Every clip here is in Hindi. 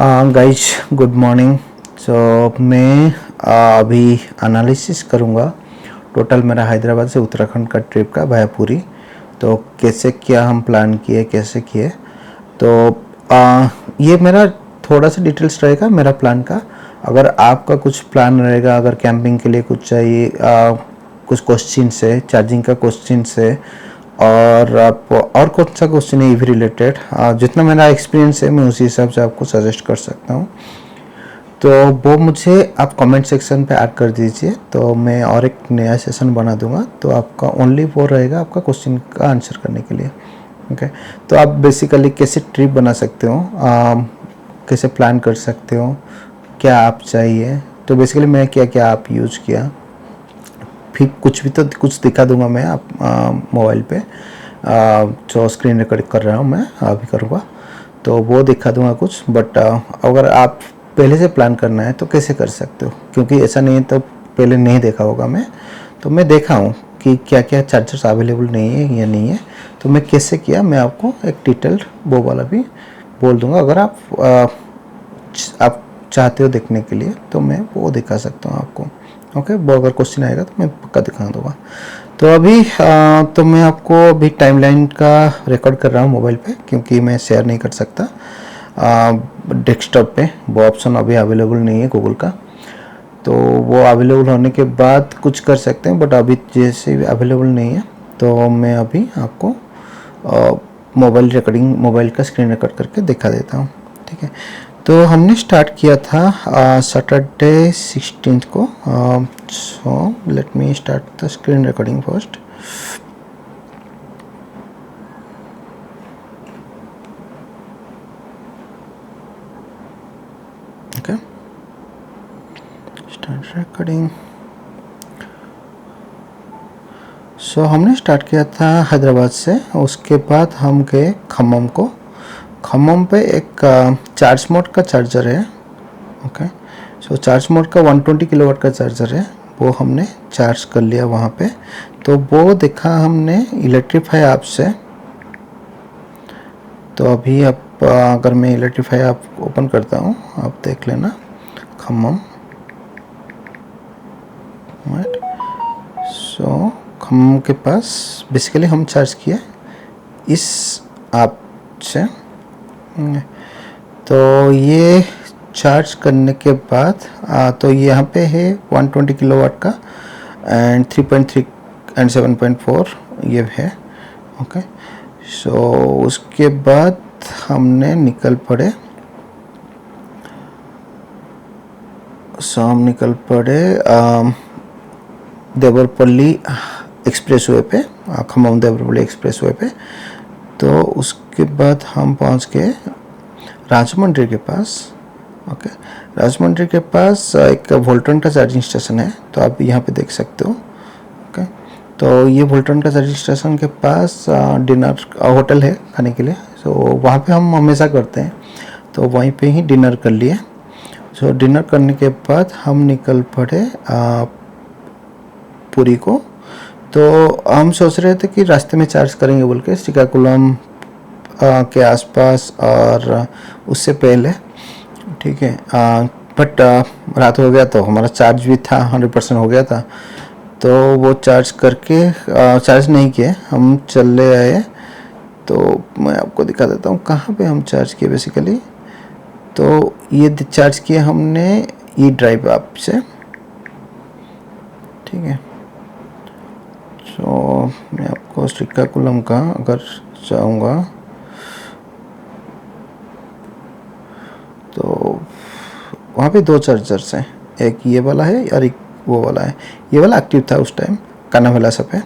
Guys good morning. सो मैं अभी एनालिसिस करूँगा टोटल मेरा हैदराबाद से उत्तराखंड का ट्रिप का वाया पुरी। तो कैसे क्या हम प्लान किए, कैसे किए, तो ये मेरा थोड़ा सा डिटेल्स रहेगा मेरा प्लान का। अगर आपका कुछ प्लान रहेगा, अगर कैंपिंग के लिए कुछ चाहिए, कुछ क्वेश्चन है, चार्जिंग का क्वेश्चन है, और आप और कौन सा क्वेश्चन है ईवी रिलेटेड, जितना मेरा एक्सपीरियंस है मैं उसी हिसाब से आपको सजेस्ट कर सकता हूँ। तो वो मुझे आप कमेंट सेक्शन पे ऐड कर दीजिए, तो मैं और एक नया सेशन बना दूंगा। तो आपका ओनली वो रहेगा आपका क्वेश्चन का आंसर करने के लिए। ओके, तो आप बेसिकली कैसे ट्रिप बना सकते हो, कैसे प्लान कर सकते हो, क्या आप चाहिए, तो बेसिकली मैं क्या क्या आप यूज़ किया, फिर कुछ भी तो कुछ दिखा दूंगा मैं आप मोबाइल पे, जो स्क्रीन रिकॉर्ड कर रहा हूँ मैं अभी करूँगा, तो वो दिखा दूंगा कुछ। बट अगर आप पहले से प्लान करना है तो कैसे कर सकते हो, क्योंकि ऐसा नहीं है तो पहले नहीं देखा होगा मैं, तो मैं देखा हूँ कि क्या क्या चार्जर्स अवेलेबल नहीं है या नहीं है, तो मैं कैसे किया मैं आपको एक डिटेल्ड वो वाला भी बोल दूंगा। अगर आप चाहते हो देखने के लिए तो मैं वो दिखा सकता हूँ आपको। ओके, वो अगर क्वेश्चन आएगा तो मैं पक्का दिखा दूंगा। तो अभी तो मैं आपको अभी टाइमलाइन का रिकॉर्ड कर रहा हूँ मोबाइल पे, क्योंकि मैं शेयर नहीं कर सकता डेस्कटॉप पे, वो ऑप्शन अभी अवेलेबल नहीं है गूगल का। तो वो अवेलेबल होने के बाद कुछ कर सकते हैं, बट अभी जैसे भी अवेलेबल नहीं है तो मैं अभी आपको मोबाइल का स्क्रीन रिकॉर्ड करके दिखा देता हूँ। ठीक है, तो हमने स्टार्ट किया था सैटरडे 16 को। So let me start the screen recording first. Okay, start recording. So हमने स्टार्ट किया था हैदराबाद से, उसके बाद हम गए खम्मम को। खम्मम पे एक चार्ज मोड का चार्जर है। ओके, सो चार्ज मोड का 120 किलोवाट का चार्जर है, वो हमने चार्ज कर लिया वहाँ पे। तो वो देखा हमने इलेक्ट्रीफाई ऐप से। तो अभी आप अगर मैं इलेक्ट्रीफाई ऐप ओपन करता हूँ, आप देख लेना खम्मम। राइट, सो खम्मम के पास बेसिकली हम चार्ज किए इस ऐप से। तो ये चार्ज करने के बाद तो यहाँ पे है 120 किलोवाट का एंड 3.3 एंड 7.4 ये है। ओके, सो उसके बाद हमने निकल पड़े। हम निकल पड़े देवरपल्ली एक्सप्रेसवे पे, खम्मम देवरपल्ली एक्सप्रेसवे पे। तो उसके बाद हम पहुंच गए राजमंड्री के पास। ओके, राजमंड्री के पास एक वोल्टन का चार्जिंग स्टेशन है, तो आप यहाँ पे देख सकते हो। ओके, तो ये वोल्टन का चार्जिंग स्टेशन के पास डिनर होटल है खाने के लिए, सो वहाँ पे हम हमेशा करते हैं, तो वहीं पे ही डिनर कर लिए। सो डिनर करने के बाद हम निकल पड़े पुरी को। तो हम सोच रहे थे कि रास्ते में चार्ज करेंगे बोल के श्रीकाकुलम के आसपास और उससे पहले। ठीक है, बट रात हो गया तो हमारा चार्ज भी था 100% हो गया था, तो वो चार्ज करके चार्ज नहीं किए, हम चले आए। तो मैं आपको दिखा देता हूँ कहाँ पे हम चार्ज किए बेसिकली। तो ये चार्ज किए हमने ई ड्राइव ऐप से। ठीक है, तो मैं आपको श्रीकाकुलम का अगर चाहूँगा तो वहाँ पे दो चार्जर्स हैं, एक ये वाला है और एक वो वाला है। ये वाला एक्टिव था उस टाइम कानावेला सब है,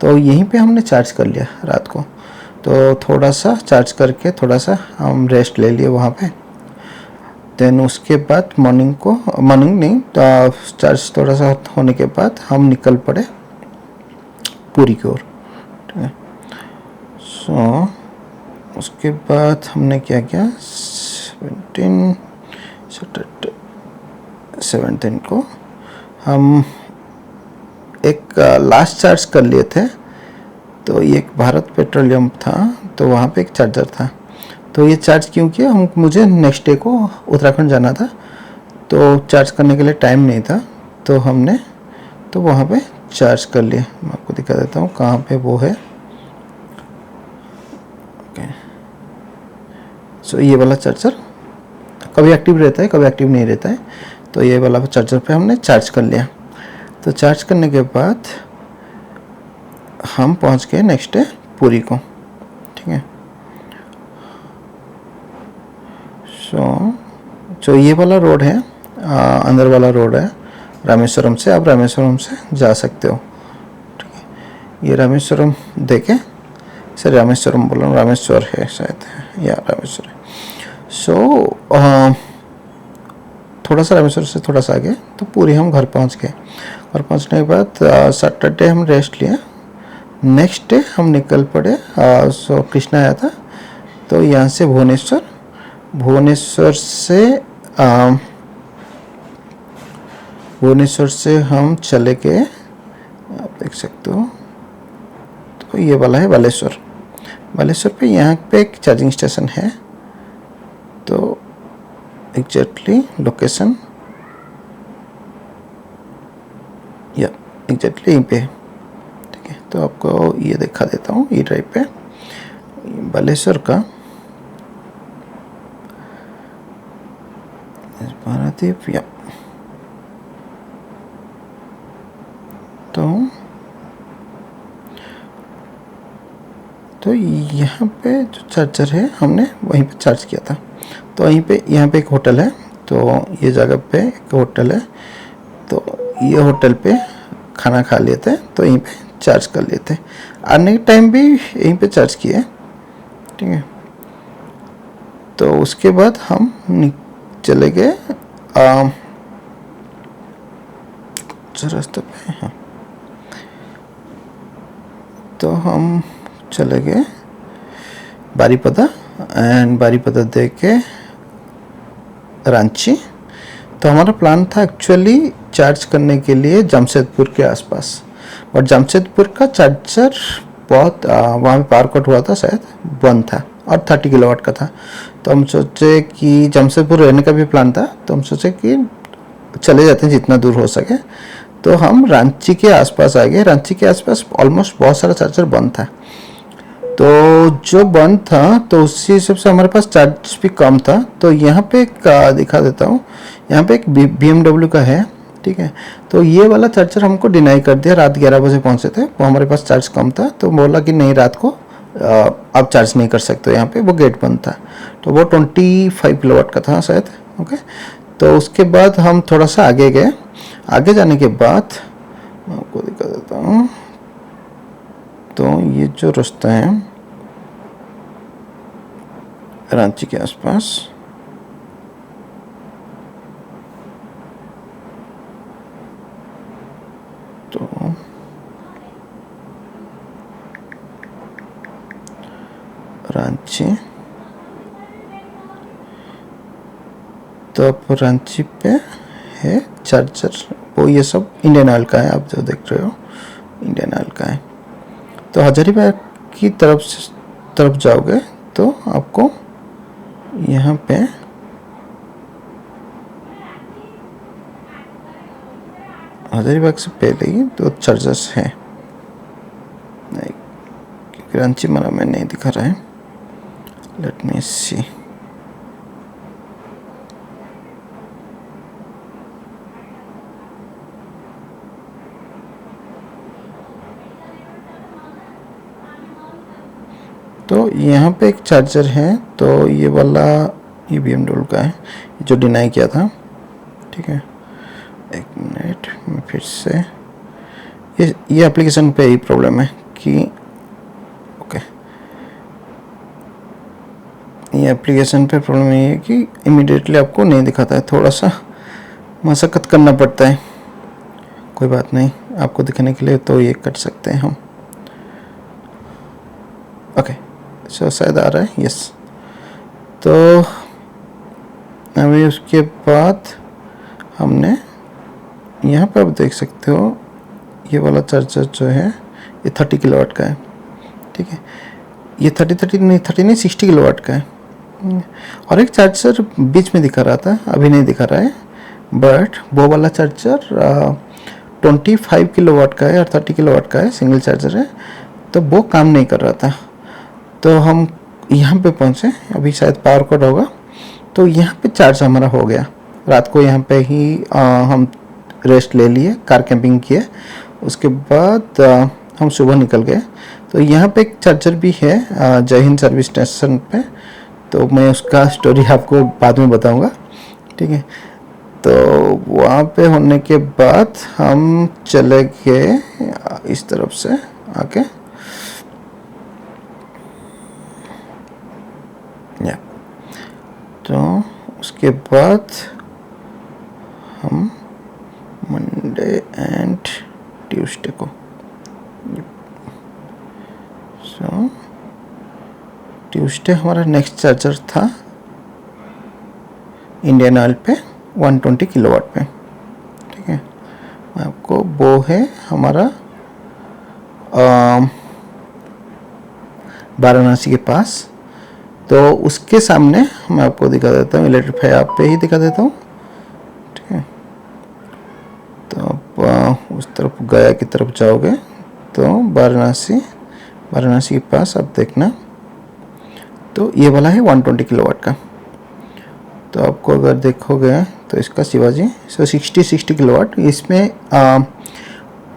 तो यहीं पे हमने चार्ज कर लिया रात को। तो थोड़ा सा चार्ज करके थोड़ा सा हम रेस्ट ले लिए वहाँ पे। देन उसके बाद मॉर्निंग नहीं तो चार्ज थोड़ा सा होने के बाद हम निकल पड़े पुरी की ओर। ठीक है, सो उसके बाद हमने क्या किया, 17 को हम एक लास्ट चार्ज कर लिए थे। तो ये एक भारत पेट्रोलियम था, तो वहाँ पे एक चार्जर था, तो ये चार्ज क्यों किया, मुझे नेक्स्ट डे को उत्तराखंड जाना था, तो चार्ज करने के लिए टाइम नहीं था, तो हमने तो वहाँ पे चार्ज कर लिया। मैं आपको दिखा देता हूँ कहाँ पे वो है। ओके, सो ये वाला चार्जर कभी एक्टिव रहता है, कभी एक्टिव नहीं रहता है, तो ये वाला चार्जर पे हमने चार्ज कर लिया। तो चार्ज करने के बाद हम पहुँच गए नेक्स्ट डे पुरी को, ठीक है। सो ये वाला रोड है, अंदर वाला रोड है रामेश्वरम से, आप रामेश्वरम से जा सकते हो, ठीक है। ये रामेश्वरम देखे, सर रामेश्वरम बोल रहा हूँ, रामेश्वर है शायद, या रामेश्वर है। सो थोड़ा सा रामेश्वर से थोड़ा सा आगे तो पूरी हम घर पहुँच गए। घर पहुँचने के बाद सैटरडे हम रेस्ट लिया, नेक्स्ट डे हम निकल पड़े। सो कृष्णा आया था, तो यहाँ से भुवनेश्वर से हम चले गए, आप देख सकते हो। तो ये वाला है बालेश्वर पे, यहाँ पे एक चार्जिंग स्टेशन है, तो एग्जैक्टली लोकेशन या एग्जैक्टली यहीं पे, ठीक है। तो आपको ये दिखा देता हूँ, ई ड्राइव पे बालेश्वर का पारादीप, या तो यहाँ पे जो चार्जर है हमने वहीं पे चार्ज किया था। तो वहीं पे यहाँ पे एक होटल है, तो ये जगह पे एक होटल है, तो ये होटल पे खाना खा लिए थे, तो यहीं पे चार्ज कर लिए थे। आने के टाइम भी यहीं पे चार्ज किए, ठीक है। तो उसके बाद हम चले गए रास्ते पे, हाँ, तो हम चले गए बारीपदा, एंड बारीपदा देख के रांची। तो हमारा प्लान था एक्चुअली चार्ज करने के लिए जमशेदपुर के आसपास, बट जमशेदपुर का चार्जर बहुत वहाँ पे पावर कट हुआ था शायद, बंद था, और 30 किलोवाट का था। तो हम सोचे कि जमशेदपुर रहने का भी प्लान था, तो हम सोचे कि चले जाते हैं जितना दूर हो सके। तो हम रांची के आसपास आ गए। रांची के आसपास ऑलमोस्ट बहुत सारा चार्जर बंद था, तो जो बंद था तो उसी हिसाब से हमारे पास चार्ज भी कम था। तो यहाँ पे एक दिखा देता हूँ, यहाँ पे एक BMW का है, ठीक है। तो ये वाला चार्जर हमको डिनाई कर दिया, रात 11 बजे पहुँचे थे, वो हमारे पास चार्ज कम था, तो बोला कि नहीं रात को आप चार्ज नहीं कर सकते, यहाँ पे वो गेट बंद था। तो वो 25 किलोवाट का था शायद, ओके। तो उसके बाद हम थोड़ा सा आगे गए। आगे जाने के बाद मैं आपको दिखा देता हूँ, तो ये जो रास्ता है रांची के आसपास, तो रांची, तो अब रांची पे है चार्जर, वो ये सब इंडियन ऑयल का है, आप जो देख रहे हो इंडियन ऑयल का है। तो हजारीबाग की तरफ जाओगे तो आपको यहाँ पे हजारीबाग से पहले ही तो चार्जर्स हैं, क्योंकि रांची मारा में नहीं दिखा रहा है, लेट मी सी। तो यहाँ पे एक चार्जर है, तो ये वाला ये BMW का है जो डिनाई किया था, ठीक है। एक मिनट में फिर से ये एप्लीकेशन पे ही प्रॉब्लम है कि ओके, ये एप्लीकेशन पे प्रॉब्लम ये है कि इमीडिएटली आपको नहीं दिखाता है, थोड़ा सा मशक्कत करना पड़ता है। कोई बात नहीं, आपको दिखाने के लिए तो ये कर सकते हैं हम, ओके। सो शायद आ रहा है, यस। तो अभी उसके बाद हमने यहाँ पर आप देख सकते हो ये वाला चार्जर जो है ये 30 किलोवाट का है, ठीक है। ये 30 नहीं 60 किलोवाट का है, और एक चार्जर बीच में दिखा रहा था, अभी नहीं दिखा रहा है, बट वो वाला चार्जर 25 किलोवाट का है और 30 किलोवाट का है, सिंगल चार्जर है, तो वो काम नहीं कर रहा था। तो हम यहाँ पे पहुँचे, अभी शायद पावर कट होगा, तो यहाँ पे चार्ज हमारा हो गया। रात को यहाँ पे ही हम रेस्ट ले लिए, कार कैंपिंग किए, उसके बाद हम सुबह निकल गए। तो यहाँ पे एक चार्जर भी है जय हिंद सर्विस स्टेशन पे, तो मैं उसका स्टोरी आपको बाद में बताऊंगा, ठीक है। तो वहाँ पे होने के बाद हम चले गए इस तरफ से आके, या तो उसके बाद हम मंडे एंड ट्यूसडे को, सो ट्यूसडे हमारा नेक्स्ट चार्जर था इंडियन ऑयल पे 120 किलोवाट पे, ठीक है। आपको वो है हमारा वाराणसी के पास। तो उसके सामने मैं आपको दिखा देता हूँ, इलेक्ट्रीफाई आप पे ही दिखा देता हूँ, ठीक है। तो आप उस तरफ गया की तरफ जाओगे तो वाराणसी के पास आप देखना, तो ये वाला है 120 किलोवाट का। तो आपको अगर देखोगे तो इसका शिवाजी 60 किलोवाट, इसमें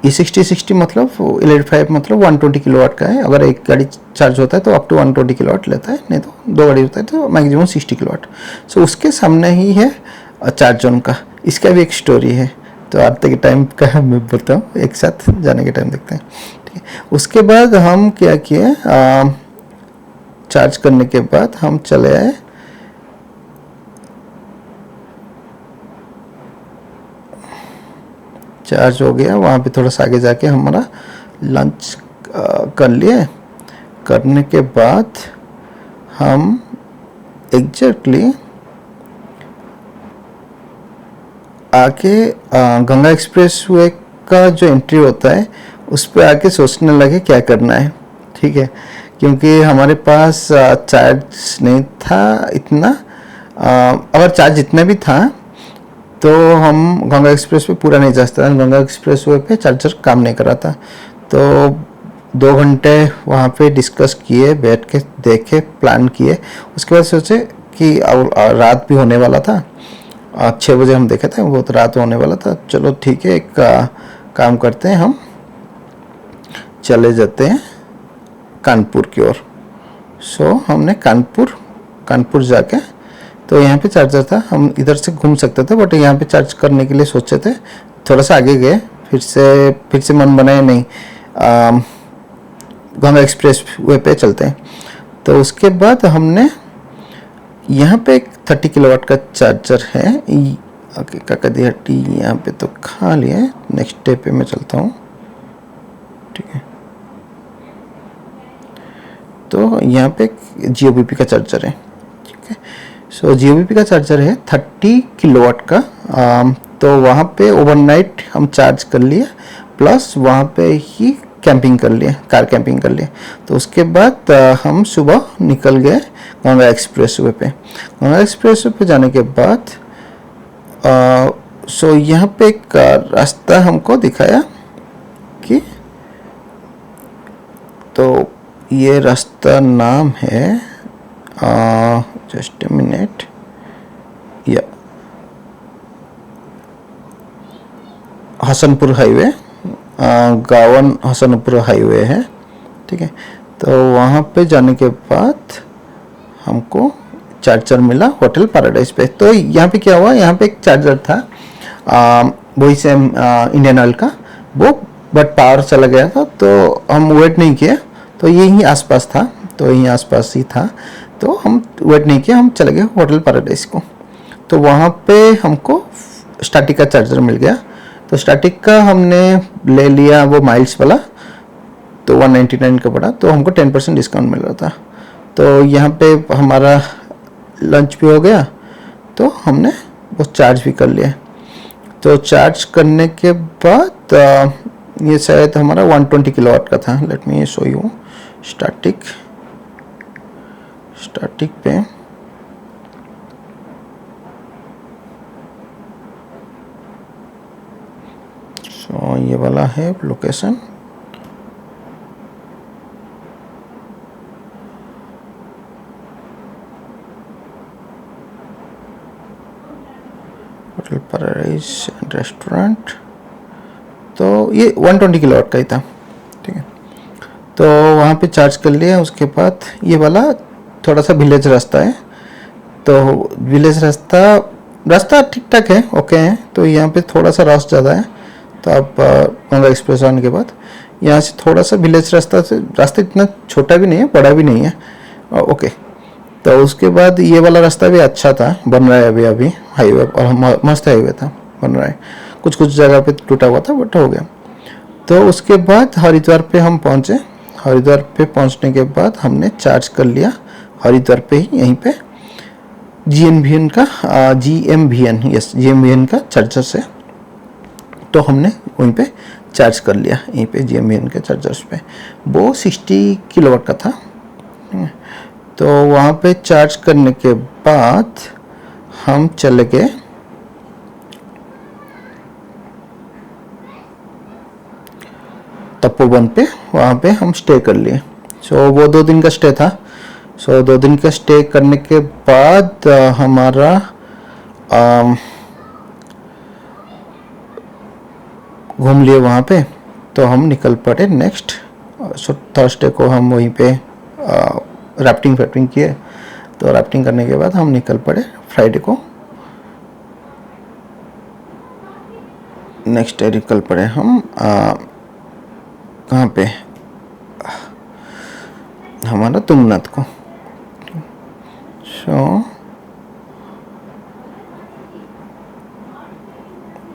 ये 60 मतलब इलेक्ट्रीफाई मतलब 120 किलोवाट का है। अगर एक गाड़ी चार्ज होता है तो अप टू 120 किलोवाट लेता है, नहीं तो दो गाड़ी होता है तो मैक्सिमम 60 किलोवाट। सो उसके सामने ही है चार्ज जोन का, इसका भी एक स्टोरी है। तो आते के टाइम का मैं बताऊँ, एक साथ जाने के टाइम देखते हैं, ठीक है। उसके बाद हम क्या किए, चार्ज करने के बाद हम चले आए चार्ज हो गया, वहाँ पे थोड़ा सा आगे जाके हमारा लंच कर लिए। करने के बाद हम एग्जैक्टली आके गंगा एक्सप्रेस वे का जो एंट्री होता है उस पर आके सोचने लगे क्या करना है, ठीक है। क्योंकि हमारे पास चार्ज नहीं था इतना, अगर चार्ज इतना भी था तो हम गंगा एक्सप्रेस पे पूरा नहीं जा सकता, गंगा एक्सप्रेस वे पे चार्जर काम नहीं कर रहा था। तो 2 घंटे वहाँ पे डिस्कस किए, बैठ के देखे, प्लान किए। उसके बाद सोचे कि रात भी होने वाला था, 6 बजे हम देखे थे, वो तो रात होने वाला था। चलो ठीक है, एक काम करते हैं, हम चले जाते हैं कानपुर की ओर। सो हमने कानपुर जाके, तो यहाँ पे चार्जर था, हम इधर से घूम सकते थे, बट यहाँ पे चार्ज करने के लिए सोचे थे। थोड़ा सा आगे गए, फिर से मन बनाया नहीं, गंगा एक्सप्रेस वे पे चलते हैं। तो उसके बाद हमने यहाँ पे एक 30 किलोवाट का चार्जर है, काकदिहट्टी, यहाँ पे तो खाली है। नेक्स्ट डे पे मैं चलता हूँ, ठीक है। तो यहाँ पे GOBP का चार्जर है, ठीक है। सो GOBP का चार्जर है 30 किलोवाट का। तो वहाँ पे ओवरनाइट हम चार्ज कर लिए, प्लस वहाँ पे ही कैंपिंग कर लिए, कार कैंपिंग कर लिए। तो उसके बाद हम सुबह निकल गए गंगा एक्सप्रेस वे पे। गंगा एक्सप्रेस वे पे जाने के बाद सो यहाँ पे एक रास्ता हमको दिखाया कि, तो ये रास्ता नाम है, जस्ट ए मिनट, या हसनपुर हाईवे, गावन हसनपुर हाईवे है, ठीक है। तो वहाँ पे जाने के बाद हमको चार्जर मिला होटल पैराडाइज पे। तो यहाँ पे क्या हुआ, यहाँ पे एक चार्जर था वही सेम इंडियन ऑयल का, वो बट पावर चला गया था, तो हम वेट नहीं किए। तो यही आसपास था, तो यहीं आसपास ही था, तो हम वेट नहीं किया, हम चले गए होटल पैराडाइज को। तो वहाँ पे हमको स्टैटिक का चार्जर मिल गया। तो स्टैटिक का हमने ले लिया वो माइल्स वाला, तो 199 का पड़ा, तो हमको 10% डिस्काउंट मिल रहा था। तो यहाँ पे हमारा लंच भी हो गया, तो हमने वो चार्ज भी कर लिया। तो चार्ज करने के बाद ये शायद हमारा 120 किलोवाट का था। Let me show you static पे सो ये वाला है लोकेशन। Hotel paradise restaurant. तो ये 120 किलोवाट का ही था, ठीक है। तो वहाँ पे चार्ज कर लिया। उसके बाद ये वाला थोड़ा सा विलेज रास्ता है, तो विलेज रास्ता ठीक ठाक है, ओके है। तो यहाँ पे थोड़ा सा रश ज़्यादा है, तो आप गंगा एक्सप्रेस आने के बाद यहाँ से थोड़ा सा विलेज रास्ता इतना छोटा भी नहीं है, बड़ा भी नहीं है, ओके। तो उसके बाद ये वाला रास्ता भी अच्छा था, बन रहा है अभी हाईवे, और मस्त हाईवे था, बन रहा है। कुछ जगह पे टूटा हुआ था बट हो गया। तो उसके बाद हरिद्वार पे हम पहुँचे। हरिद्वार पे पहुँचने के बाद हमने चार्ज कर लिया हरिद्वार पे ही, यहीं पे GMVN का चार्जर से। तो हमने वहीं पे चार्ज कर लिया, यहीं पे GMVN के चार्जर्स पे। वो 60 किलोवाट का था। तो वहाँ पे चार्ज करने के बाद हम चले गए तपोवन पे, वहाँ पे हम स्टे कर लिए। सो वो 2 दिन का स्टे था। सो 2 दिन का स्टे करने के बाद हमारा घूम लिए वहाँ पे। तो हम निकल पड़े नेक्स्ट। सो थर्सडे को हम वहीं पे राफ्टिंग किए। तो राफ्टिंग करने के बाद हम निकल पड़े फ्राइडे को। नेक्स्ट डे निकल पड़े हम कहाँ पे, हमारा तुंगनाथ को। सो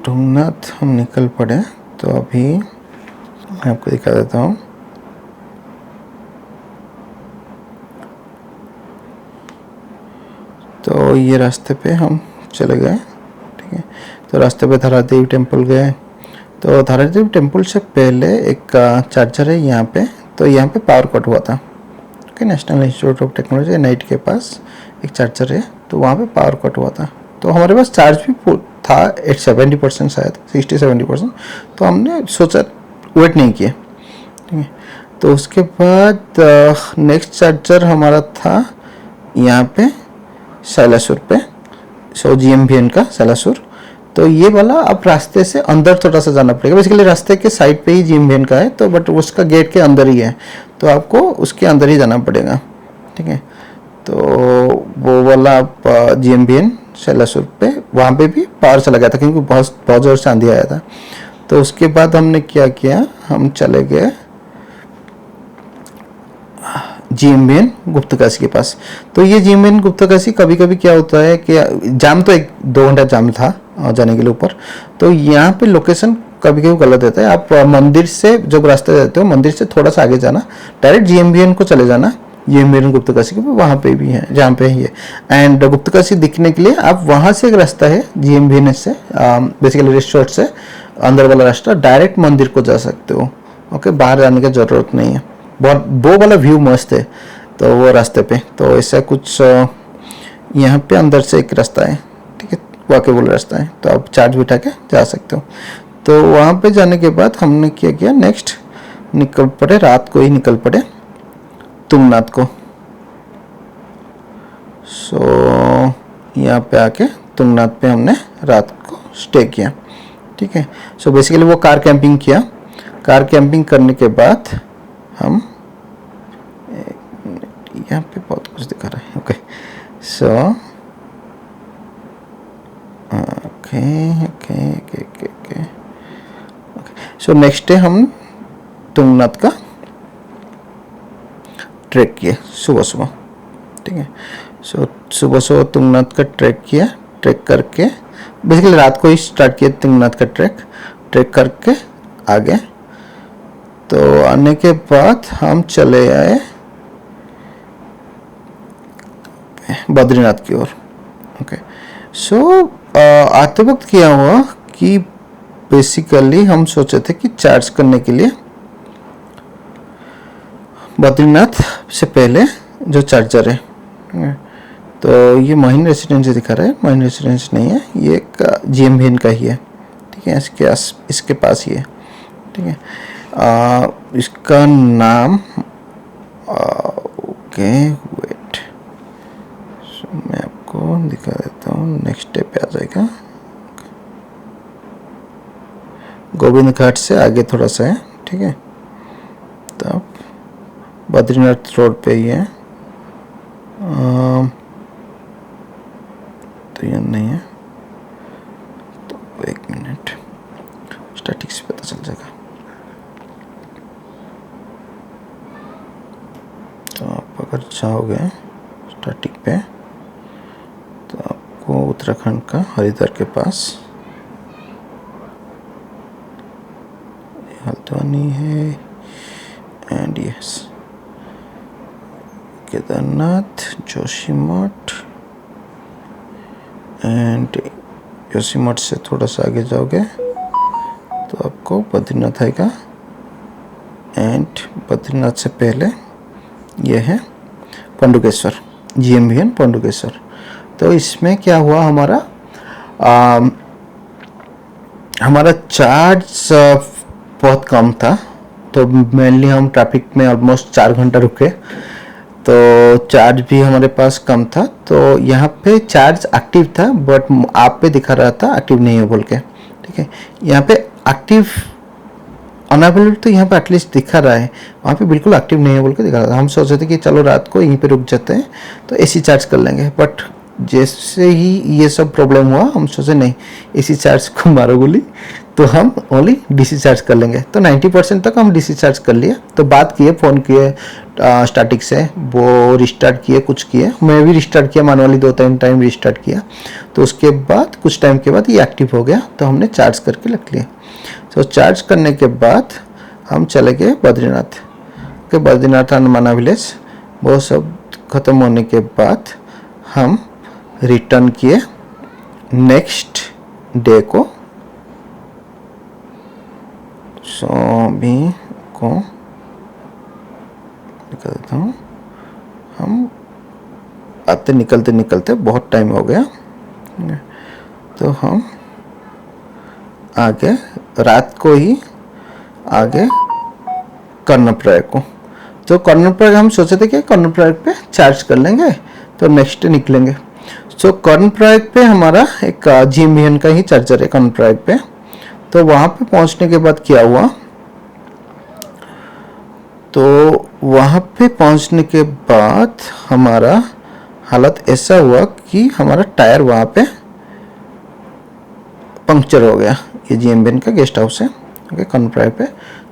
तुंगनाथ हम निकल पड़े। तो अभी मैं आपको दिखा देता हूँ। तो ये रास्ते पे हम चले गए, ठीक है। तो रास्ते पे धरादेवी टेम्पल गए। तो धरादेवी टेम्पल से पहले एक चार्जर है यहाँ पे। तो यहाँ पे पावर कट हुआ था, okay. National institute of technology NIT के पास एक चार्जर है, तो वहाँ पे पावर कट हुआ था। तो हमारे पास चार्ज भी था 70%, शायद 60-70%। तो हमने सोचा, वेट नहीं किया, ठीक है। तो उसके बाद नेक्स्ट चार्जर हमारा था यहाँ पे सैलासुर पे। सो GMVN का सैलासुर। तो ये वाला अब रास्ते से अंदर थोड़ा सा जाना पड़ेगा। बेसिकली रास्ते के साइड पे ही GMVN का है, तो बट उसका गेट के अंदर ही है, तो आपको उसके अंदर ही जाना पड़ेगा, ठीक है। तो वो वाला आप GMVN सैलासुर पे, वहाँ पे भी पावर चला गया था क्योंकि बहुत जोर से आंधी आया था। तो उसके बाद हमने क्या किया, हम चले गए GMVN गुप्तकाशी के पास। तो ये GMVN गुप्तकाशी कभी कभी क्या होता है कि जाम, तो 1-2 घंटा जाम था जाने के लिए ऊपर। तो यहाँ पे लोकेशन कभी कभी गलत देता है। आप मंदिर से जब रास्ते जाते हो, मंदिर से थोड़ा सा आगे जाना, डायरेक्ट GMVN को चले जाना। GMVN गुप्तकाशी के वहाँ पे भी है, जहाँ पे ही है। एंड गुप्तकाशी दिखने के लिए आप वहाँ से एक रास्ता है GMVN से, बेसिकली रिसोर्ट से अंदर वाला रास्ता, डायरेक्ट मंदिर को जा सकते हो, ओके। बाहर जाने की ज़रूरत नहीं है। बहुत वो वाला व्यू मस्त है, तो वो रास्ते पे। तो ऐसा कुछ यहाँ पे अंदर से एक रास्ता है, ठीक है, वॉकेबल रास्ता है, तो आप चार्ज बिठा के जा सकते हो। तो वहाँ पे जाने के बाद हमने क्या किया, नेक्स्ट निकल पड़े, रात को ही निकल पड़े तुंगनाथ को। सो यहाँ पे आके तुंगनाथ पे हमने रात को स्टे किया, ठीक है। सो बेसिकली वो कार कैंपिंग किया। कार कैंपिंग करने के बाद हम, यहाँ पे बहुत कुछ दिखा रहा है, okay. So okay. So next day हम तुंगनाथ का ट्रैक किए सुबह, ठीक है। सो सुबह तुंगनाथ का ट्रैक किया। ट्रैक करके बेसिकली रात को ही स्टार्ट किया तुंगनाथ का ट्रैक करके आगे। तो आने के बाद हम चले आए बद्रीनाथ की ओर, ओके। सो आते वक्त क्या हुआ कि बेसिकली हम सोचे थे कि चार्ज करने के लिए बद्रीनाथ से पहले जो चार्जर है, तो ये महीन रेसिडेंसी दिखा रहा है, महीन रेसिडेंसी नहीं है, ये एक GMVN का ही है, ठीक ठीक है, इसके पास ही है, ठीक है। इसका नाम ओके वेट, मैं आपको दिखा देता हूँ, नेक्स्ट स्टेप पे आ जाएगा। गोविंद घाट से आगे थोड़ा सा है, ठीक है, तब बद्रीनाथ रोड पे ही है। तो ये नहीं है, तो 1 मिनट, स्टैटिक से पता चल जाएगा। तो आप अगर चाहोगे स्टैटिक पे, तो आपको उत्तराखंड का हरिद्वार के पास हल्द्वानी है, and yes Kedarnath, Joshimath, and Joshimath से थोड़ा सा आगे जाओगे तो आपको बद्रीनाथ आएगा, एंड बद्रीनाथ से पहले ये है पंडुकेश्वर, GMBN पंडुकेश्वर। तो इसमें क्या हुआ, हमारा चार्ज बहुत कम था, तो मेनली हम ट्रैफिक में ऑलमोस्ट 4 घंटा रुके, तो चार्ज भी हमारे पास कम था। तो यहाँ पे चार्ज एक्टिव था, बट आप पे दिखा रहा था एक्टिव नहीं है बोल के, ठीक है। यहाँ पे एक्टिव अनअवेलेबल तो यहाँ पे एटलीस्ट दिखा रहा है, वहाँ पे बिल्कुल एक्टिव नहीं है बोल के दिखा रहा था। हम सोच रहे थे कि चलो रात को यहीं पे रुक जाते हैं तो AC चार्ज कर लेंगे, बट जैसे ही ये सब प्रॉब्लम हुआ हम सोचे नहीं, AC चार्ज को मारो गोली, तो हम ओनली DC चार्ज कर लेंगे। तो 90% तक हम DC चार्ज कर लिए। तो बात किए, फ़ोन किए स्टैटिक से, वो रिस्टार्ट किए, कुछ किए, मैं भी रिस्टार्ट किया मैनुअली, 2-3 टाइम रिस्टार्ट किया। तो उसके बाद कुछ टाइम के बाद ये एक्टिव हो गया, तो हमने चार्ज करके रख लिया। तो चार्ज करने के बाद हम चले गए बद्रीनाथ के, बद्रीनाथ हनुमाना विलेज। वो सब ख़त्म होने के बाद हम रिटर्न किए नेक्स्ट डे को। सो अभी को निकल देता हूँ, हम आते निकलते निकलते बहुत टाइम हो गया, तो हम आगे रात को ही आगे कर्णप्रयाग को। तो कर्णप्रयाग हम सोचे थे कि कर्णप्रयाग पे चार्ज कर लेंगे तो नेक्स्ट डे निकलेंगे। सो कर्णप्रयाग पे हमारा एक GMBN का ही चार्जर है कर्णप्रयाग पे। तो वहाँ पे पहुँचने के बाद क्या हुआ, तो वहाँ पे पहुँचने के बाद हमारा हालत ऐसा हुआ कि हमारा टायर वहाँ पे पंक्चर हो गया। ये GMBN का गेस्ट हाउस है, ओके, कर्णप्रयाग पे।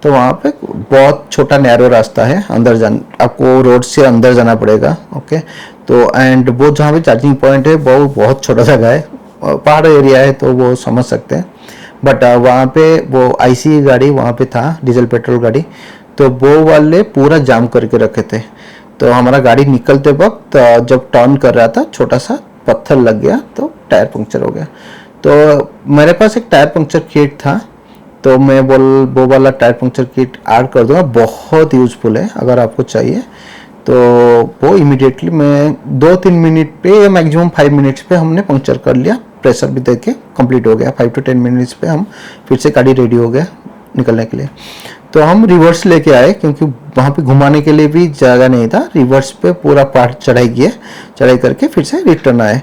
तो वहाँ पे बहुत छोटा नैरो रास्ता है, अंदर आपको रोड से अंदर जाना पड़ेगा, ओके। तो एंड वो जहाँ पे चार्जिंग पॉइंट है वो बहुत छोटा जगह है, पहाड़ एरिया है, तो वो समझ सकते हैं। बट वहाँ पे वो IC गाड़ी वहाँ पे था, डीजल पेट्रोल गाड़ी, तो वो वाले पूरा जाम करके रखे थे। तो हमारा गाड़ी निकलते वक्त जब टर्न कर रहा था, छोटा सा पत्थर लग गया, तो टायर पंक्चर हो गया। तो मेरे पास एक टायर पंक्चर किट था, तो मैं वो वाला टायर पंक्चर किट ऐड कर दूंगा, बहुत यूजफुल है अगर आपको चाहिए। तो वो इमीडिएटली मैं 2-3 मिनट पे या मैक्सिमम 5 मिनट्स पे हमने पंक्चर कर लिया, प्रेशर भी दे के कंप्लीट हो गया। 5 to 10 मिनट्स पे हम फिर से गाड़ी रेडी हो गया निकलने के लिए। तो हम रिवर्स लेके आए, क्योंकि वहाँ पे घुमाने के लिए भी जगह नहीं था। रिवर्स पे पूरा पार्ट चढ़ाई किए, चढ़ाई करके फिर से रिटर्न आए,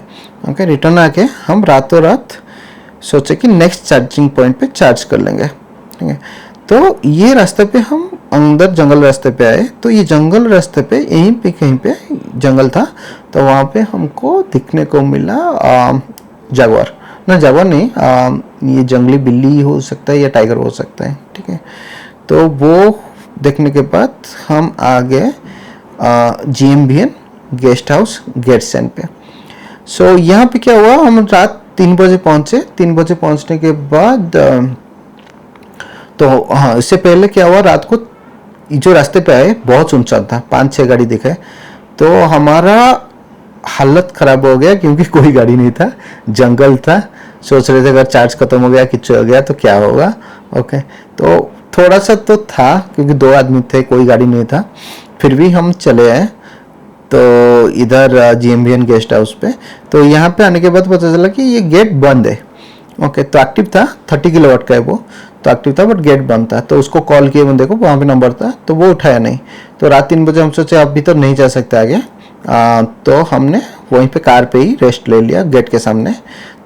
ओके। रिटर्न आके हम रातों रात सोचे कि नेक्स्ट चार्जिंग पॉइंट पे चार्ज कर लेंगे, ठीक है। तो ये रास्ते पे हम अंदर जंगल रास्ते पे आए, तो ये जंगल रास्ते पे यहीं पे कहीं पे जंगल था, तो वहाँ पे हमको दिखने को मिला जागवार, ना जागवार नहीं, ये जंगली बिल्ली हो सकता है या टाइगर हो सकता है, ठीक है। तो वो देखने के बाद हम आ गए GMBN गेस्ट हाउस गेटसेन पे। सो यहाँ पे क्या हुआ, हम रात 3 बजे पहुँचे। 3 बजे पहुँचने के बाद तो हाँ, इससे पहले क्या हुआ, रात को जो रास्ते पे आए बहुत सुनसान था, 5-6 गाड़ी दिखे, तो हमारा हालत ख़राब हो गया, क्योंकि कोई गाड़ी नहीं था, जंगल था। सोच रहे थे अगर चार्ज खत्म हो गया, कुछ हो गया तो क्या होगा, ओके। तो थोड़ा सा तो था, क्योंकि 2 आदमी थे, कोई गाड़ी नहीं था, फिर भी हम चले आए। तो इधर GMBN गेस्ट हाउस पे, तो यहाँ पे आने के बाद पता चला कि ये गेट बंद है, ओके, तो एक्टिव था, 30 किलोवाट का है वो, तो एक्टिव था बट गेट बंद था। तो उसको कॉल किए बंदे को, वहाँ पे नंबर था, तो वो उठाया नहीं। तो रात 3 बजे हम सोचे अभी तो नहीं जा सकते आगे, तो हमने वहीं पे कार पे ही रेस्ट ले लिया गेट के सामने।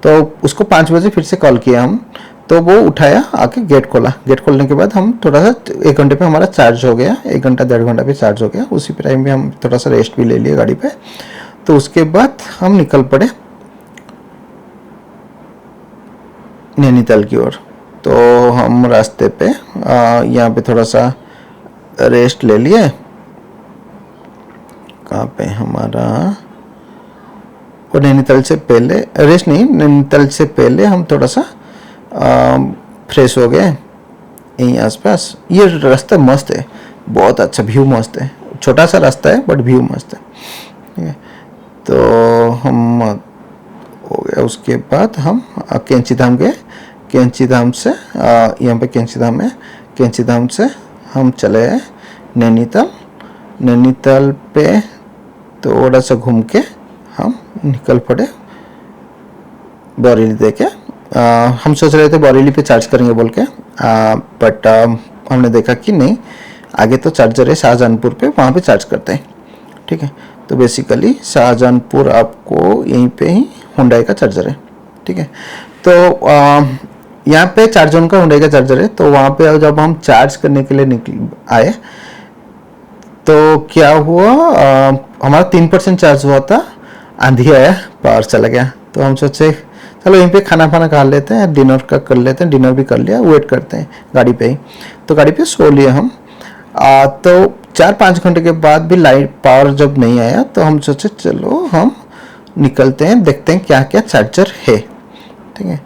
तो उसको 5 बजे फिर से कॉल किया हम, तो वो उठाया, आके गेट खोला। गेट खोलने के बाद हम थोड़ा सा 1 घंटे पे हमारा चार्ज हो गया, 1 घंटा 1.5 घंटा पे चार्ज हो गया। उसी टाइम में हम थोड़ा सा रेस्ट भी ले लिया गाड़ी पे। तो उसके बाद हम निकल पड़े नैनीताल की ओर। तो हम रास्ते पे यहाँ पे थोड़ा सा रेस्ट ले लिए। कहाँ पे हमारा, और नैनीताल से पहले रेस्ट नहीं, नैनीताल से पहले हम थोड़ा सा फ्रेश हो गए यहीं आसपास। ये रास्ता मस्त है, बहुत अच्छा व्यू मस्त है, छोटा सा रास्ता है बट व्यू मस्त है, ठीक है। तो हम हो गया, उसके बाद हम कैंची धाम गए। कैंची धाम से यहाँ पे कैंची धाम है, कैंची धाम से हम चले गए नैनीताल। नैनीताल पे थोड़ा सा घूम के हम निकल पड़े बरेली देके। हम सोच रहे थे बरेली पे चार्ज करेंगे बोल के, बट हमने देखा कि नहीं, आगे तो चार्जर है शाहजहानपुर पे, वहाँ पे चार्ज करते हैं, ठीक है। तो बेसिकली शाहजहानपुर आपको यहीं पे ही हुंडई का चार्जर है, ठीक है। तो यहाँ पे 4 जोन का हुंडई का चार्जर है। तो वहाँ पे जब हम चार्ज करने के लिए निकल आए तो क्या हुआ, हमारा 3% चार्ज हुआ था, आंधी आया, पावर चला गया। तो हम सोचे चलो यहीं पे खाना फाना खा लेते हैं, डिनर का कर लेते हैं, डिनर भी कर लिया, वेट करते हैं गाड़ी पे ही। तो गाड़ी पे सो लिए हम। तो 4-5 घंटे के बाद भी लाइट पावर जब नहीं आया तो हम सोचे चलो हम निकलते हैं, देखते हैं क्या क्या चार्जर है, ठीक है।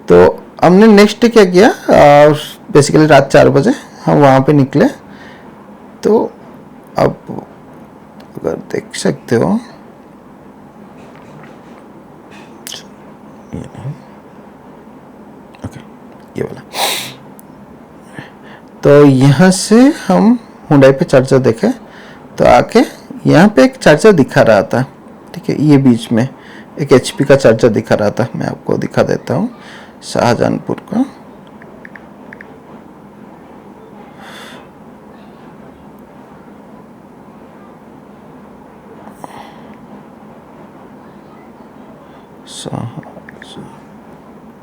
तो हमने नेक्स्ट क्या किया, बेसिकली रात 4 बजे हम वहाँ पे निकले। तो अब अगर देख सकते हो, ओके ये वाला, तो यहाँ से हम हुंडई पे चार्जर देखे तो आके यहाँ पे एक चार्जर दिखा रहा था, ठीक है। ये बीच में एक HP का चार्जर दिखा रहा था, मैं आपको दिखा देता हूँ, शाहजहानपुर का।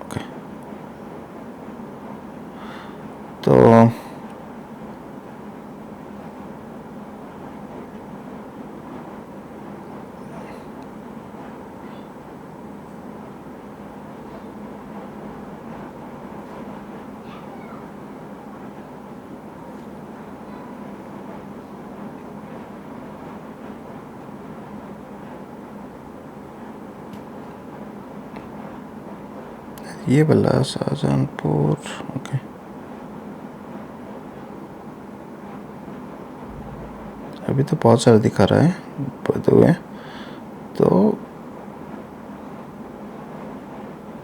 ओके, तो ये वाला शाहजहानपुर, ओके। अभी तो बहुत सारा दिखा रहा है पढ़ते हुए, तो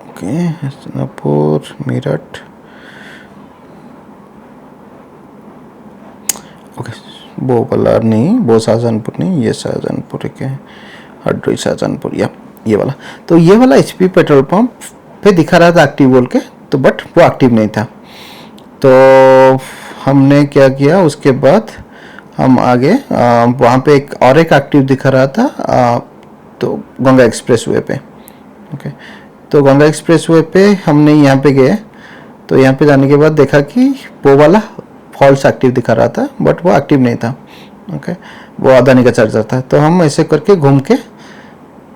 ओके हसनापुर मेरठ, ओके वो वाला नहीं, वो शाहजहानपुर नहीं, ये शाहजहानपुर है क्या, हरदोई शाहजहानपुर, या ये वाला। तो ये वाला HP पेट्रोल पंप पे दिखा रहा था एक्टिव बोल के, तो बट वो एक्टिव नहीं था। तो हमने क्या किया, उसके बाद हम आगे वहाँ पे एक और एक एक्टिव दिखा रहा था, तो गंगा एक्सप्रेस वे पे, ओके। तो गंगा एक्सप्रेस वे पे हमने यहाँ पे गए। तो यहाँ पे जाने के बाद देखा कि वो वाला फॉल्स एक्टिव दिखा रहा था बट वो एक्टिव नहीं था, ओके। वो अदानी का चार्जर था। तो हम ऐसे करके घूम के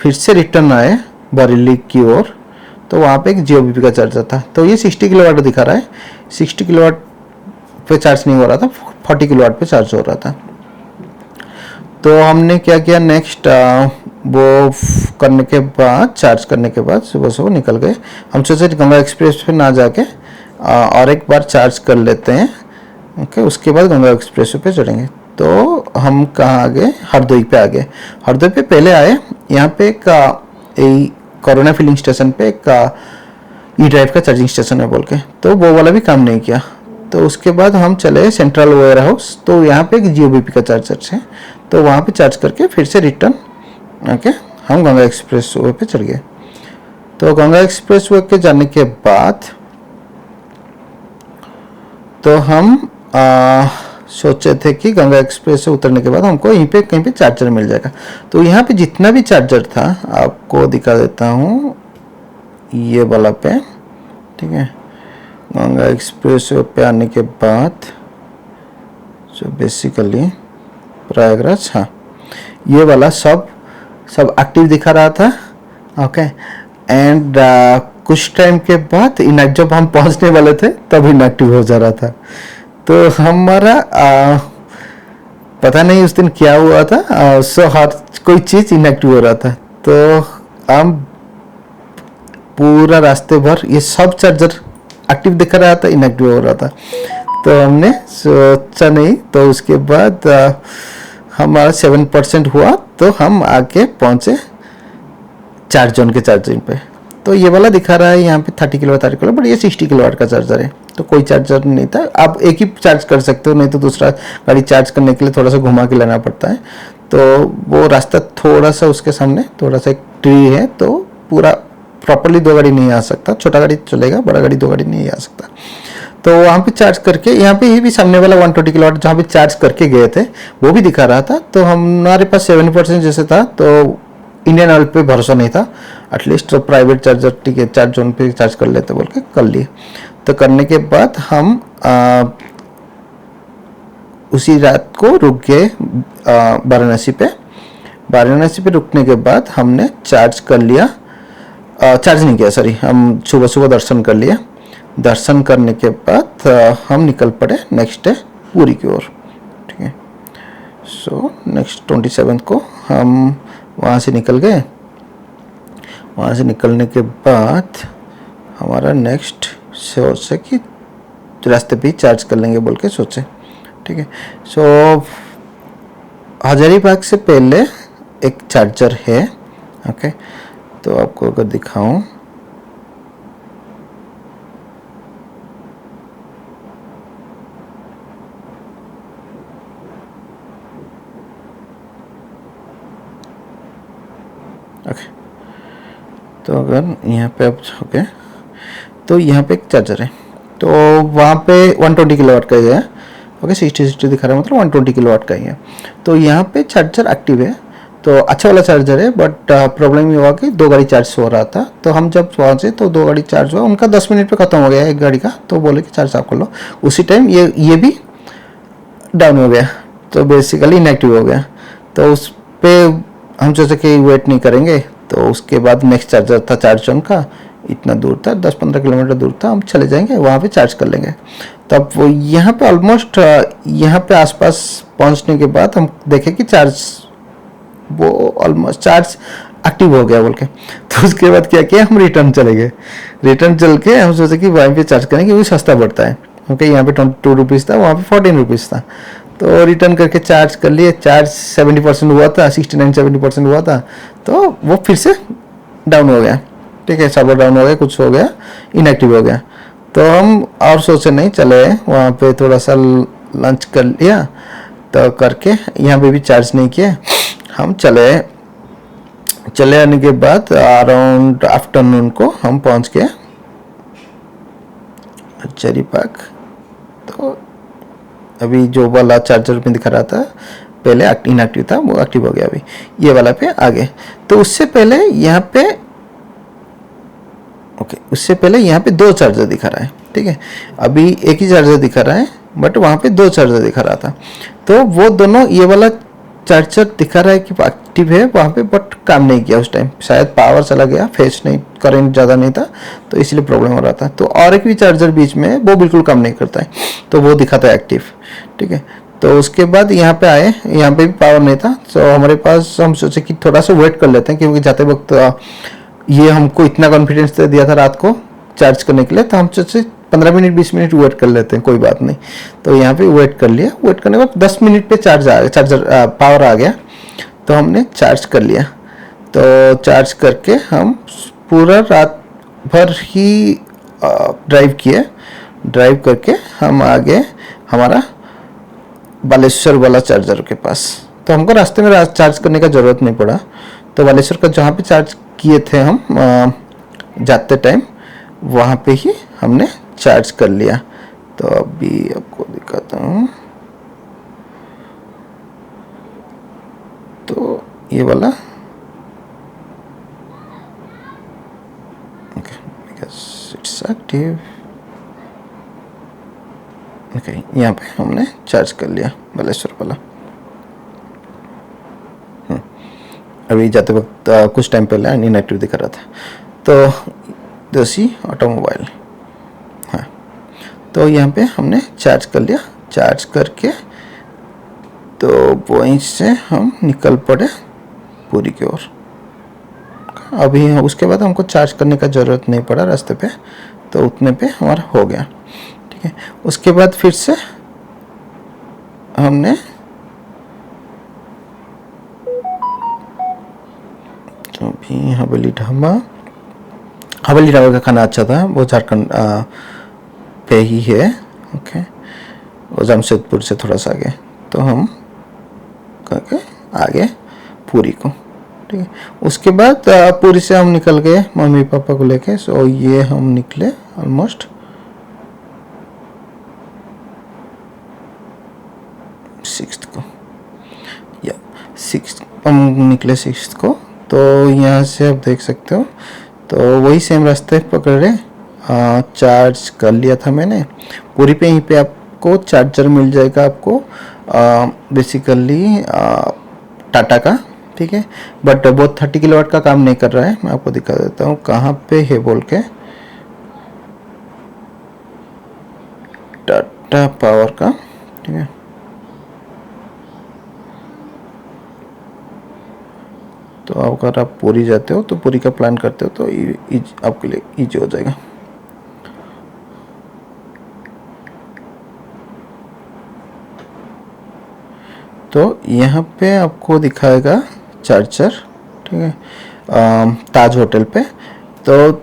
फिर से रिटर्न आए बरेली की ओर। तो वहाँ पे एक GOBP का चार्जर था। तो ये 60 किलोवाट दिखा रहा है, 60 किलोवाट पे चार्ज नहीं हो रहा था, 40 किलोवाट पे चार्ज हो रहा था। तो हमने क्या किया नेक्स्ट, वो करने के बाद, चार्ज करने के बाद सुबह सुबह निकल गए। हम सोचे गंगा एक्सप्रेस पे ना जाके और एक बार चार्ज कर लेते हैं, ओके। उसके बाद गंगा एक्सप्रेस पे चढ़ेंगे। तो हम कहाँ आ गए, हरदोई पे आ गए। हरदोई पे पहले आए, यहाँ पे एक कोरोना फिलिंग स्टेशन पे एक E-ड्राइव का चार्जिंग स्टेशन है बोल के, तो वो वाला भी काम नहीं किया। तो उसके बाद हम चले सेंट्रल वेयर हाउस। तो यहाँ पे एक GOBP का चार्जर है, तो वहाँ पे चार्ज करके फिर से रिटर्न, ओके, हम गंगा एक्सप्रेस वे पे चढ़ गए। तो गंगा एक्सप्रेस वे के जाने के बाद तो हम सोचे थे कि गंगा एक्सप्रेस से उतरने के बाद हमको यहीं पे कहीं पे चार्जर मिल जाएगा। तो यहाँ पे जितना भी चार्जर था आपको दिखा देता हूँ, ये वाला पे, ठीक है। गंगा एक्सप्रेस पे आने के बाद जो बेसिकली प्रयागराज, हाँ ये वाला सब एक्टिव दिखा रहा था, ओके। एंड कुछ टाइम के बाद जब हम पहुंचने वाले थे तब इनएक्टिव हो जा रहा था। तो हमारा पता नहीं उस दिन क्या हुआ था, हर कोई चीज़ इनएक्टिव हो रहा था। तो हम पूरा रास्ते भर ये सब चार्जर एक्टिव दिख रहा था, इनएक्टिव हो रहा था। तो हमने सोचा नहीं, तो उसके बाद हमारा 7% हुआ तो हम आके पहुंचे चार्ज जोन के चार्जिंग पे। तो ये वाला दिखा रहा है यहाँ पे 30 किलोवाट बट ये 60 किलोवाट का चार्जर है, तो कोई चार्जर नहीं था। आप एक ही चार्ज कर सकते हो, नहीं तो दूसरा गाड़ी चार्ज करने के लिए थोड़ा सा घुमा के लाना पड़ता है। तो वो रास्ता थोड़ा सा उसके सामने थोड़ा सा एक ट्री है, तो पूरा प्रॉपरली 2 गाड़ी नहीं आ सकता, छोटा गाड़ी चलेगा, बड़ा गाड़ी 2 गाड़ी नहीं आ सकता। तो वहाँ पे चार्ज करके, यहाँ पे ये भी सामने वाला 120 किलोवाट जहाँ पे चार्ज करके गए थे वो भी दिखा रहा था। तो हमारे पास 70% जैसे था, तो इंडियन ऑयल पे भरोसा नहीं था, एटलीस्ट प्राइवेट चार्जर, ठीक है चार्ज जोन पे चार्ज कर लेते बोल के कर लिए। तो करने के बाद हम उसी रात को रुक गए वाराणसी पे। वाराणसी पे रुकने के बाद हमने चार्ज कर लिया, चार्ज नहीं किया सॉरी, हम सुबह सुबह दर्शन कर लिया। दर्शन करने के बाद हम निकल पड़े नेक्स्ट डे पुरी की ओर, ठीक है। सो नेक्स्ट 27 को हम वहाँ से निकल गए। वहाँ से निकलने के बाद हमारा नेक्स्ट सोचे कि रास्ते पे ही चार्ज कर लेंगे बोल के सोचे, ठीक है। सो हजारीबाग से पहले एक चार्जर है, ओके। तो आपको अगर दिखाऊं, ओके। तो अगर यहाँ पे आप ओके, तो यहाँ पे एक चार्जर है, तो वहाँ पे 120 किलोवाट का ही है, ओके। 60 दिखा रहा है, मतलब 120 किलोवाट का ही है। तो यहाँ पे चार्जर एक्टिव है, तो अच्छा वाला चार्जर है। बट प्रॉब्लम ये हुआ कि 2 गाड़ी चार्ज हो रहा था। तो हम जब पहुँचे तो 2 गाड़ी चार्ज हुआ, उनका 10 मिनट पे ख़त्म हो गया एक गाड़ी का। तो बोले कि चार्ज आप कर लो, उसी टाइम ये भी डाउन हो गया, तो बेसिकली इनएक्टिव हो गया। तो उस पर हम सोचे कि वेट नहीं करेंगे। तो उसके बाद नेक्स्ट चार्जर था चार्ज जोन का, इतना दूर था, 10-15 किलोमीटर दूर था, हम चले जाएंगे वहाँ पे चार्ज कर लेंगे। तब वो यहाँ पे ऑलमोस्ट यहाँ पे आसपास पहुँचने के बाद हम देखें कि चार्ज वो ऑलमोस्ट चार्ज एक्टिव हो गया बोल के। तो उसके बाद क्या किया, हम रिटर्न चले गए। रिटर्न चल के हम सोचे कि वहीं पे चार्ज करेंगे, वो सस्ता पड़ता है, क्योंकि यहाँ पे 22 रुपीज़ था, वहाँ पे 14 रुपीज़ था। तो रिटर्न करके चार्ज कर लिए। चार्ज 70% हुआ था, 69-70% हुआ था। तो वो फिर से डाउन हो गया, ठीक है, सर्वर डाउन हो गया, कुछ हो गया, इनएक्टिव हो गया। तो हम और सोचे नहीं, चले वहाँ पे थोड़ा सा लंच कर लिया। तो करके यहाँ पे भी चार्ज नहीं किया, हम चले आने के बाद अराउंड आफ्टरनून को हम पहुँच गए हजारीबाग। तो अभी जो वाला चार्जर में दिखा रहा था पहले इनएक्टिव था, वो एक्टिव हो गया, अभी ये वाला पे आ गए। तो उससे पहले यहाँ पे ओके, उससे पहले यहाँ पे 2 चार्जर दिखा रहा है, ठीक है। अभी एक ही चार्जर दिखा रहा है, बट वहाँ पे 2 चार्जर दिखा रहा था। तो वो दोनों, ये वाला चार्जर दिखा रहा है कि एक्टिव है वहाँ पे, बट काम नहीं किया उस टाइम, शायद पावर चला गया, फेस नहीं, करंट ज़्यादा नहीं था, तो इसलिए प्रॉब्लम हो रहा था। तो और एक भी चार्जर बीच में, वो बिल्कुल काम नहीं करता है, तो वो दिखाता है एक्टिव, ठीक है। तो उसके बाद यहाँ पे आए, यहाँ पे भी पावर नहीं था। तो हमारे पास, हम सोचे कि थोड़ा सा वेट कर लेते हैं, क्योंकि जाते वक्त ये हमको इतना कॉन्फिडेंस दिया था रात को चार्ज करने के लिए, तो हम सोचे 15 मिनट 20 मिनट वेट कर लेते हैं, कोई बात नहीं। तो यहाँ पे वेट कर लिया। वेट करने के बाद 10 मिनट पे चार्जर पावर आ गया, तो हमने चार्ज कर लिया। तो चार्ज करके हम पूरा रात भर ही ड्राइव किए। ड्राइव करके हम आ गए हमारा बालेश्वर वाला चार्जर के पास। तो हमको रास्ते में चार्ज करने का ज़रूरत नहीं पड़ा। तो बालेश्वर का जहाँ पे चार्ज किए थे हम जाते टाइम वहाँ पे ही हमने चार्ज कर लिया। तो अभी आपको दिखाता हूँ। तो ये वाला okay, because it's active. Okay, यहाँ पे हमने चार्ज कर लिया बालेश्वर वाला। अभी जाते वक्त कुछ टाइम पहले इनएक्टिव दिखा रहा था। तो देसी ऑटोमोबाइल, हाँ, तो यहाँ पे हमने चार्ज कर लिया। चार्ज करके तो वहीं से हम निकल पड़े पुरी की ओर। अभी उसके बाद हमको चार्ज करने का ज़रूरत नहीं पड़ा रास्ते पे, तो उतने पे हमारा हो गया। ठीक है, उसके बाद फिर से हमने तो भी हवेली ढाबा का खाना अच्छा था। वो झारखंड पे ही है। ओके, वो जमशेदपुर से थोड़ा सा आगे। तो हम करके आगे पुरी को। ठीक है, उसके बाद पुरी से हम निकल गए मम्मी पापा को लेके। सो ये हम निकले ऑलमोस्ट 6th को, या 6th हम निकले 6th को। तो यहाँ से आप देख सकते हो, तो वही सेम रास्ते पकड़े। चार्ज कर लिया था मैंने। पूरी पे यहीं पे आपको चार्जर मिल जाएगा आपको, बेसिकली टाटा का। ठीक है, बट वो 30 किलोवाट का काम नहीं कर रहा है। मैं आपको दिखा देता हूँ कहाँ पे है बोल के। टाटा पावर का, ठीक है। तो अगर आप पूरी जाते हो तो पूरी का प्लान करते हो तो आपके लिए ईजी हो जाएगा। तो यहाँ पे आपको दिखाएगा चार्जर, ठीक है, ताज होटल पे। तो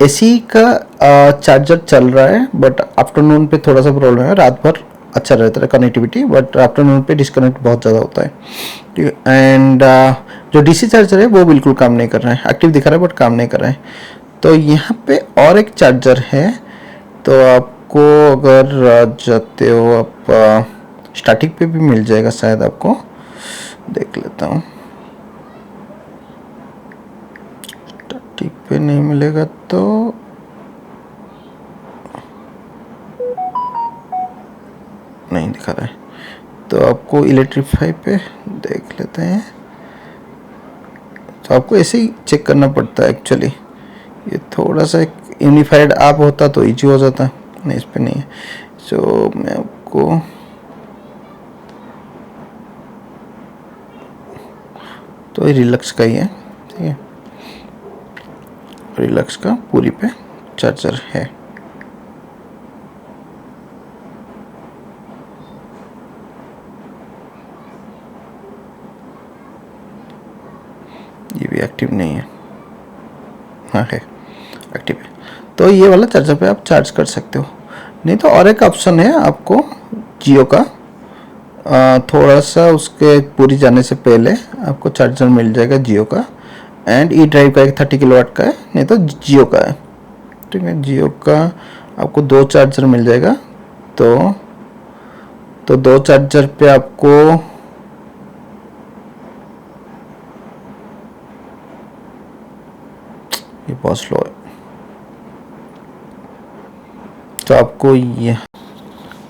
एसी का चार्जर चल रहा है, बट आफ्टरनून पे थोड़ा सा प्रॉब्लम है। रात भर अच्छा रहता है कनेक्टिविटी, बट आफ्टरनून पे डिस्कनेक्ट बहुत ज़्यादा होता है। ठीक है, एंड जो डीसी चार्जर है वो बिल्कुल काम नहीं कर रहा है। एक्टिव दिखा रहा है बट काम नहीं कर रहा है। तो यहाँ पे और एक चार्जर है। तो आपको अगर जाते हो आप स्टार्टिंग पे भी मिल जाएगा शायद, आपको देख लेता हूँ। स्टार्टिंग पे नहीं मिलेगा तो नहीं दिखा रहा है। तो आपको इलेक्ट्रीफाई पे देख लेते हैं। तो आपको ऐसे ही चेक करना पड़ता है एक्चुअली। ये थोड़ा सा एक यूनिफाइड आप होता तो इजी हो जाता, नहीं इस पे नहीं है। सो मैं आपको तो ये रिलक्स का ही है। ठीक है, रिलक्स का पूरी पे चार्जर है। ये भी एक्टिव नहीं है, हाँ है एक्टिव है। तो ये वाला चार्जर पे आप चार्ज कर सकते हो। नहीं तो और एक ऑप्शन है आपको जियो का, थोड़ा सा उसके पूरी जाने से पहले आपको चार्जर मिल जाएगा जियो का। एंड ई ड्राइव का एक 30 किलोवाट का है, नहीं तो जियो का है। ठीक है, जियो का आपको 2 चार्जर मिल जाएगा। तो 2 चार्जर पे आपको ये बहुत स्लो है। तो आपको ये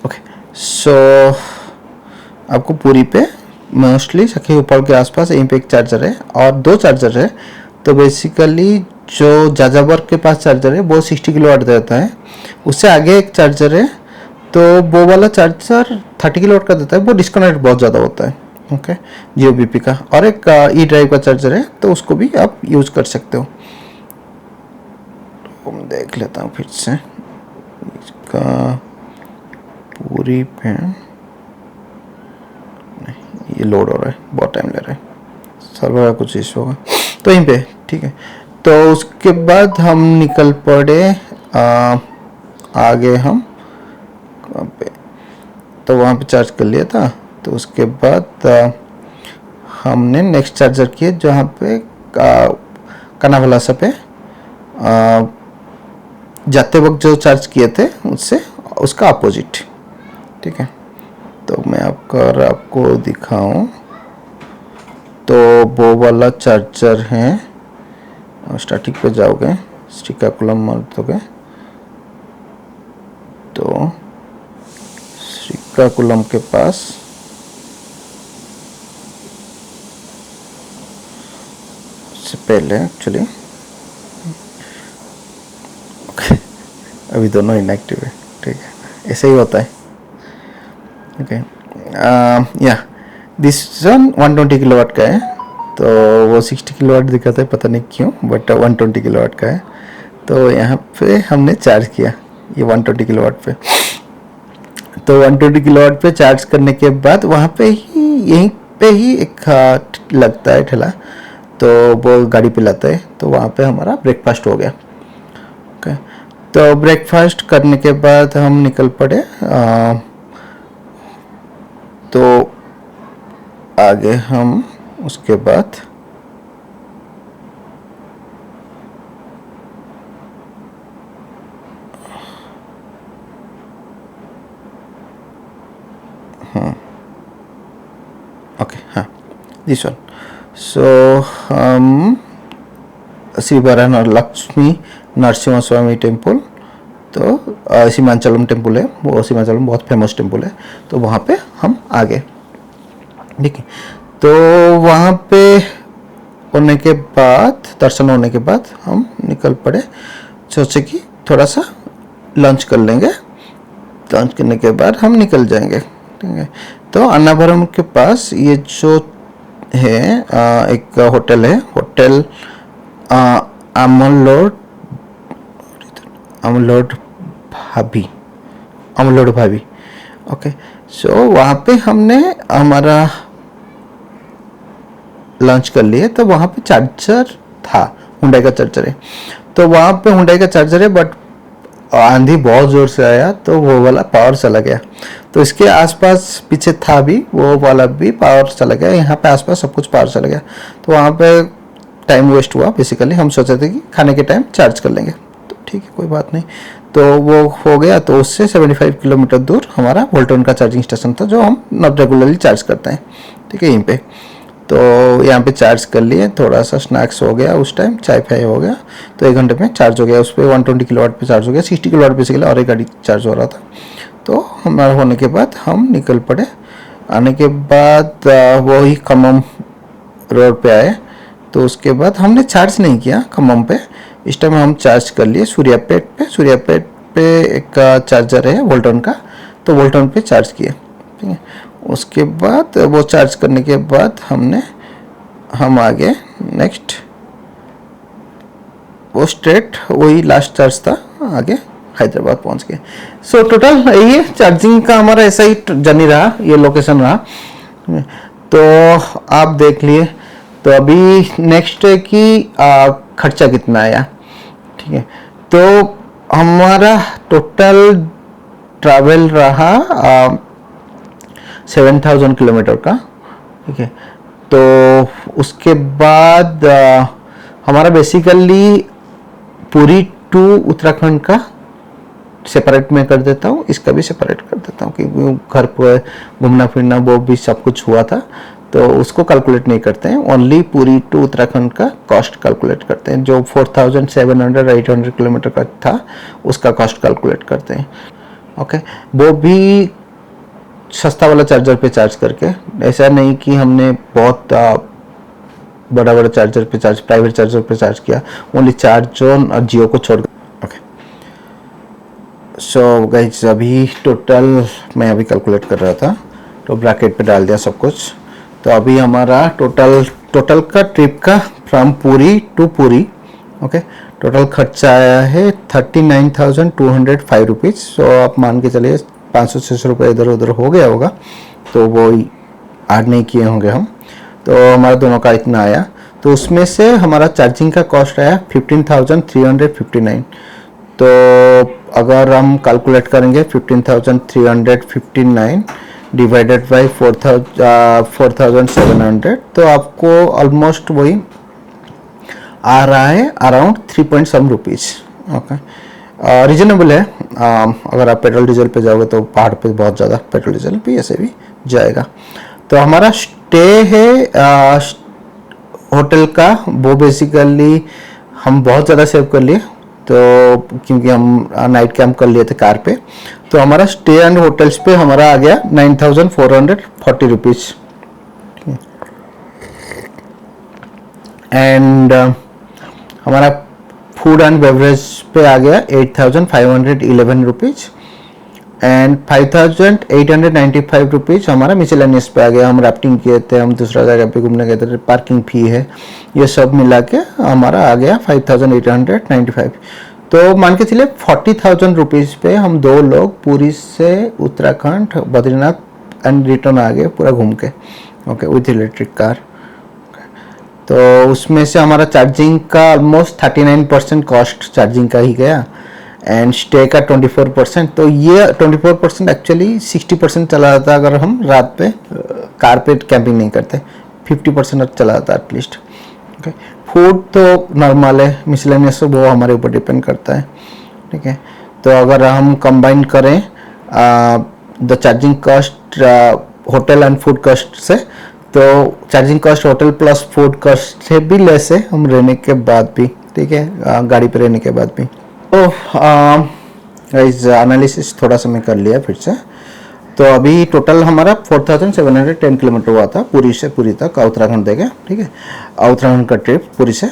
ओके, सो आपको पूरी पे मोस्टली सखी ऊपर के आसपास यहीं पे एक चार्जर है और 2 चार्जर है। तो बेसिकली जो जाजाबर के पास चार्जर है वो 60 किलोवाट देता है। उससे आगे एक चार्जर है, तो वो वाला चार्जर 30 किलोवाट का देता है। वो डिस्कनेक्ट बहुत ज़्यादा होता है। ओके, जियो बीपी का। और एक ई ड्राइव का चार्जर है, तो उसको भी आप यूज़ कर सकते हो। तो मैं देख लेता हूँ फिर से इसका पूरी पे। ये लोड हो रहा है, बहुत टाइम ले रहा है, सर्वर का कुछ इशू होगा। तो यहीं पे ठीक है। तो उसके बाद हम निकल पड़े आगे हम वहाँ पे। तो वहाँ पे चार्ज कर लिया था। तो उसके बाद हमने नेक्स्ट चार्जर किए जहाँ पे कनाभलासा पे। जाते वक्त जो चार्ज किए थे उससे उसका अपोजिट। ठीक है, तो मैं आपको दिखाऊं तो वो वाला चार्जर है। स्टार्टिंग पे जाओगे, श्रीकाकुलम मारोगे तो श्रीकाकुलम के पास से पहले एक्चुअली अभी दोनों इनएक्टिव है। ठीक है, ऐसे ही होता है। ओके, या दिस वन 120 किलोवाट का है, तो वो 60 किलोवाट दिखाता है, पता नहीं क्यों, बट 120 किलोवाट का है। तो यहाँ पे हमने चार्ज किया ये 120 किलोवाट पे। तो 120 किलोवाट पे चार्ज करने के बाद वहाँ पे ही यहीं पे ही एक लगता है ठेला, तो वो गाड़ी पे लाता है। तो वहाँ पे हमारा ब्रेकफास्ट हो गया। ओके, तो ब्रेकफास्ट करने के बाद हम निकल पड़े। तो आगे हम उसके बाद ओके, हाँ, दिस वन। सो हम श्री वराह लक्ष्मी नरसिम्हा स्वामी टेम्पल, तो सीमांचलम टेम्पल है वो, सीमांचलम बहुत फेमस टेम्पल है, तो वहाँ पे हम आ गए। ठीक है, तो वहाँ पे होने के बाद, दर्शन होने के बाद हम निकल पड़े, सोचे कि थोड़ा सा लंच कर लेंगे, लंच करने के बाद हम निकल जाएंगे। ठीक है, तो अन्नावरम के पास ये जो है एक होटल है, होटल अमलोड भाभी। ओके, सो वहाँ पे हमने हमारा लंच कर लिए। तो वहाँ पे चार्जर था, हुंडई का चार्जर है। तो वहाँ पे हुंडई का चार्जर है, बट आंधी बहुत ज़ोर से आया तो वो वाला पावर चला गया। तो इसके आसपास पीछे था भी, वो वाला भी पावर चला गया। यहाँ पे आसपास सब कुछ पावर चला गया, तो वहाँ पे टाइम वेस्ट हुआ। बेसिकली हम सोचे थे कि खाने के टाइम चार्ज कर लेंगे, तो ठीक है, कोई बात नहीं। तो वो हो गया। तो उससे 75 किलोमीटर दूर हमारा वोल्टॉन का चार्जिंग स्टेशन था, जो हम रेगुलरली चार्ज करते हैं। ठीक है, यहीं पे। तो यहाँ पे चार्ज कर लिए, थोड़ा सा स्नैक्स हो गया, उस टाइम चाय फाय हो गया, तो 1 घंटे में चार्ज हो गया। उस पर 120 किलोवाट पे चार्ज हो गया, 60 किलोवाट बेसिकली और एक गाड़ी चार्ज हो रहा था। तो हमारा होने के बाद हम निकल पड़े। आने के बाद वही खम्मम रोड पे आए। तो उसके बाद हमने चार्ज नहीं किया खम्मम पे, इस टाइम हम चार्ज कर लिए सूर्यापेट पे। सूर्यापेट पे एक चार्जर है वोल्टॉन का, तो वोल्टॉन पे चार्ज किए। ठीक है, उसके बाद वो चार्ज करने के बाद हम आगे नेक्स्ट वो स्ट्रेट वही लास्ट चार्ज था, आगे हैदराबाद पहुंच गए। सो टोटल ये चार्जिंग का हमारा ऐसा ही जर्नी रहा, ये लोकेशन रहा। तो आप देख लिए। तो अभी नेक्स्ट है कि खर्चा कितना आया। ठीक है, तो हमारा टोटल ट्रैवल रहा 7000 किलोमीटर का। ठीक है, तो उसके बाद हमारा बेसिकली पुरी टू उत्तराखंड का सेपरेट में कर देता हूँ, इसका भी सेपरेट कर देता हूँ, क्योंकि घर पर घूमना फिरना वो भी सब कुछ हुआ था, तो उसको कैलकुलेट नहीं करते हैं। ओनली पुरी टू उत्तराखंड का कॉस्ट कैलकुलेट करते हैं। जो 4700 800 किलोमीटर का था उसका कॉस्ट कैलकुलेट करते हैं। ओके, वो भी सस्ता वाला चार्जर पे चार्ज करके, ऐसा नहीं कि हमने बहुत बड़ा बड़ा चार्जर पे चार्ज, प्राइवेट चार्जर पे चार्ज किया, ओनली चार्ज जोन और जियो को छोड़। ओके, सो गाइस अभी टोटल मैं अभी कैलकुलेट कर रहा था, तो ब्रैकेट पे डाल दिया सब कुछ। तो अभी हमारा टोटल का ट्रिप का from Puri to Puri, okay, total खर्चा आया है 39,205 रुपीज़। सो आप मान के चलिए 500-600 रुपये इधर उधर हो गया होगा, तो वो ऐड नहीं किए होंगे हम। तो हमारा दोनों का इतना आया। तो उसमें से हमारा चार्जिंग का कॉस्ट आया 15,359। तो अगर हम कैलकुलेट करेंगे 15,359 डिवाइडेड बाई 4,700, तो आपको ऑलमोस्ट वही आ रहा है around 3 point some rupees. Okay, reasonable है। अगर आप पेट्रोल डीजल पे जाओगे तो पहाड़ पे बहुत ज़्यादा पेट्रोल डीजल भी ऐसे भी जाएगा। तो हमारा स्टे है होटल का, वो बेसिकली हम बहुत ज़्यादा सेव कर लिए, तो क्योंकि हम नाइट कैंप कर लिए थे कार पे। तो हमारा स्टे एंड होटल्स पे हमारा आ गया 9440 रुपीज़। एंड हमारा फूड एंड बेवरेज पे आ गया 8511 रुपीज़ एंड 5895 रुपीज़ हमारा मिसलेनियस पे आ गया। हम राफ्टिंग किए थे, हम दूसरा जगह पे घूमने गए थे, पार्किंग फी है, ये सब मिला के हमारा आ गया 5895। तो मान के चलिए 40,000 रुपीज़ पे हम 2 लोग पुरी से उत्तराखंड बद्रीनाथ एंड रिटर्न आ गए पूरा घूम के। Okay, with electric car. तो उसमें से हमारा चार्जिंग का ऑलमोस्ट 39% कॉस्ट चार्जिंग का ही गया एंड स्टे का 24%। तो ये 24% एक्चुअली 60% चला जाता अगर हम रात पे कार पे कैंपिंग नहीं करते, 50% चला जाता एटलीस्ट। ओके, फूड तो नॉर्मल है, मिसलेनियस वो हमारे ऊपर डिपेंड करता है। ठीक है, तो अगर हम कंबाइन करें the charging cost hotel and food cost से, तो charging cost hotel plus food cost से भी लेस है हम रहने के बाद भी। ठीक है, गाड़ी पे रहने के बाद भी। तो इस एनालिसिस थोड़ा सा मैं कर लिया फिर से। तो अभी टोटल हमारा 4710 किलोमीटर हुआ था पुरी से पुरी तक उत्तराखंड देखे। ठीक है, उत्तराखंड का ट्रिप पुरी से।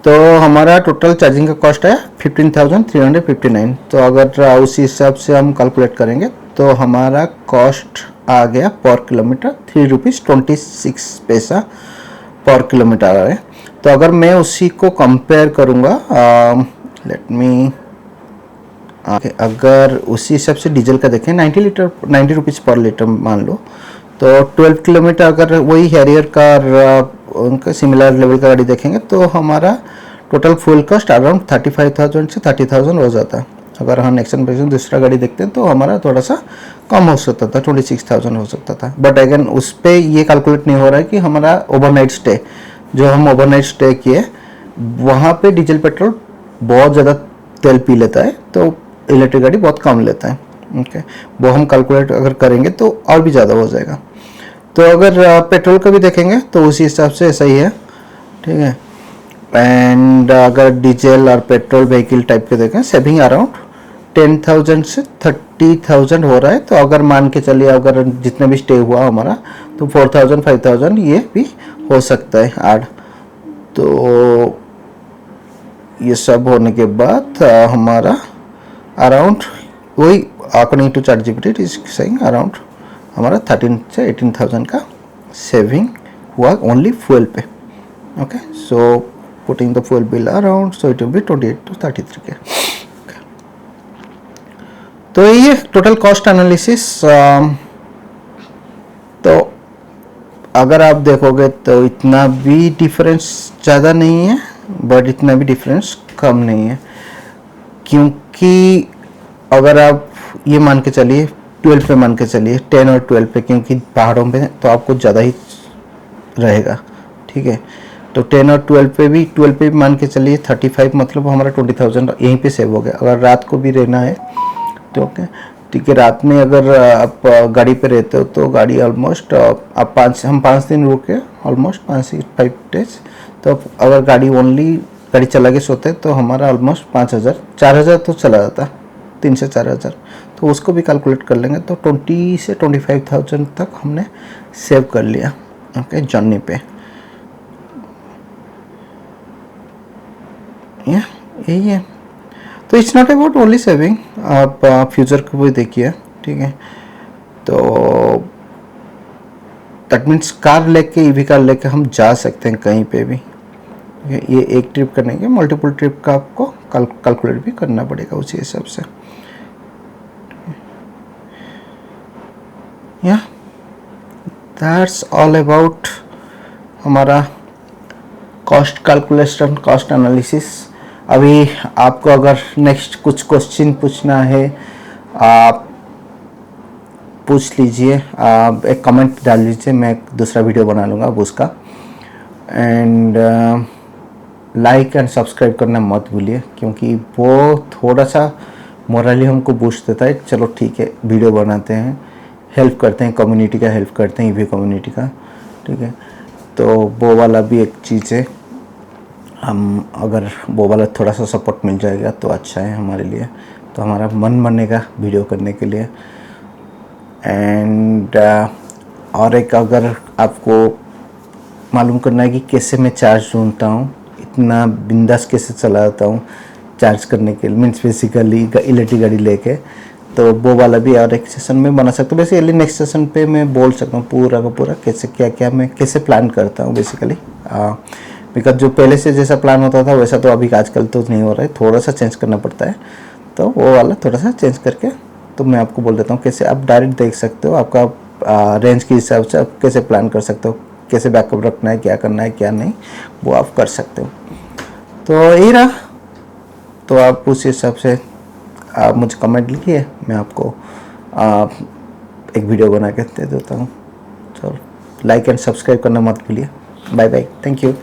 तो हमारा टोटल चार्जिंग का कॉस्ट है 15,359। तो अगर उसी हिसाब से हम कैलकुलेट करेंगे तो हमारा कॉस्ट आ गया पर किलोमीटर 3.26 रुपीज़ पर किलोमीटर है। तो अगर मैं उसी को कंपेयर करूँगा, लेट मी, अगर उसी हिसाब से डीजल का देखें 90 रुपीज़ पर लीटर मान लो, तो 12 किलोमीटर अगर वही हैरियर का उनका सिमिलर लेवल का गाड़ी देखेंगे तो हमारा टोटल फ्यूल कॉस्ट अराउंड 35,000 से 30,000 हो जाता है। अगर हम नेक्सन पे दूसरा गाड़ी देखते हैं तो हमारा थोड़ा सा कम हो सकता था, 26,000 हो सकता था। बट अगेन उस पर ये कैलकुलेट नहीं हो रहा है कि हमारा ओवरनाइट स्टे, जो हम ओवरनाइट स्टे किए वहाँ पे डीजल पेट्रोल बहुत ज़्यादा तेल पी लेता है, तो इलेक्ट्रिक गाड़ी बहुत कम लेता है। ओके, वो हम कैलकुलेट अगर करेंगे तो और भी ज़्यादा हो जाएगा। तो अगर पेट्रोल का भी देखेंगे तो उसी हिसाब से ऐसा ही है। ठीक है, एंड अगर डीजल और पेट्रोल व्हीकल टाइप के देखें सेविंग अराउंड 10,000 से 30,000 हो रहा है। तो अगर मान के चलिए अगर जितने भी स्टे हुआ हमारा तो 4,000 5,000 ये भी हो सकता है ऐड। तो ये सब होने के बाद हमारा अराउंड वही according to ChatGPT it is saying around हमारा 13 से 18,000 का सेविंग हुआ ओनली फ्यूल पे। Okay, so putting the fuel bill around so it will be 28 to 33 के। तो ये टोटल कॉस्ट एनालिसिस। तो अगर आप देखोगे तो इतना भी डिफरेंस ज़्यादा नहीं है, बट इतना भी डिफरेंस कम नहीं है, क्योंकि अगर आप ये मान के चलिए 12 पे मान के चलिए 10 और 12 पे, क्योंकि पहाड़ों पे तो आपको ज़्यादा ही रहेगा। ठीक है, तो 10 और 12 पे भी मान के चलिए 35, मतलब हमारा 20,000 यहीं पे सेव हो गया। अगर रात को भी रहना है तो ओके, ठीक है, रात में अगर आप गाड़ी पे रहते हो तो गाड़ी ऑलमोस्ट आप हम 5 दिन रुके, ऑलमोस्ट 5 से 5 डेज। तो अगर गाड़ी चला के सोते तो हमारा ऑलमोस्ट 5,000 4,000 तो चला जाता, 3 से 4,000। तो उसको भी कैलकुलेट कर लेंगे तो 20 से 25,000 तक हमने सेव कर लिया। ओके, जर्नी पे यही है। तो it's not about only saving, आप फ्यूचर को भी देखिए। ठीक है, तो दैट मीन्स कार लेके ईवी कार लेके हम जा सकते हैं कहीं पे भी। ये एक ट्रिप करने के मल्टीपल ट्रिप का आपको कैलकुलेट भी करना पड़ेगा उसी हिसाब से। या दैट्स ऑल अबाउट हमारा कॉस्ट कैलकुलेशन, कॉस्ट एनालिसिस। अभी आपको अगर नेक्स्ट कुछ क्वेश्चन पूछना है आप पूछ लीजिए, आप एक कमेंट डाल लीजिए, मैं एक दूसरा वीडियो बना लूँगा अब उसका। एंड लाइक एंड सब्सक्राइब करना मत भूलिए, क्योंकि वो थोड़ा सा मोरली हमको बूस्ट देता है। चलो ठीक है, वीडियो बनाते हैं, हेल्प करते हैं, कम्युनिटी का हेल्प करते हैं, ईवी कम्युनिटी का, ठीक है। तो वो वाला भी एक चीज़ है, हम अगर वो वाला थोड़ा सा सपोर्ट मिल जाएगा तो अच्छा है हमारे लिए, तो हमारा मन बनेगा वीडियो करने के लिए। एंड और एक, अगर आपको मालूम करना है कि कैसे मैं चार्ज ढूंढता हूँ, इतना बिंदास कैसे चलाता हूँ चार्ज करने के लिए, मीन्स बेसिकली इलेक्ट्रिक गाड़ी लेके, तो वो वाला भी और एक सेशन में बना सकता हूँ। बेसिकली नेक्स्ट सेशन पे मैं बोल सकता हूँ पूरा का पूरा कैसे क्या क्या मैं कैसे प्लान करता हूँ बेसिकली। बिकॉज जो पहले से जैसा प्लान होता था वैसा तो अभी आजकल तो नहीं हो रहा है, थोड़ा सा चेंज करना पड़ता है, तो वो वाला थोड़ा सा चेंज करके तो मैं आपको बोल देता हूँ कैसे आप डायरेक्ट देख सकते हो, आपका रेंज के हिसाब से आप कैसे प्लान कर सकते हो, कैसे बैकअप रखना है, क्या करना है क्या नहीं, वो आप कर सकते हो। तो यही रहा, तो आप उस हिसाब से आप मुझे कमेंट लिखिए, मैं आपको एक वीडियो बना के दे देता हूँ। चलो, लाइक एंड सब्सक्राइब करना मत भूलिए। Bye bye, thank you.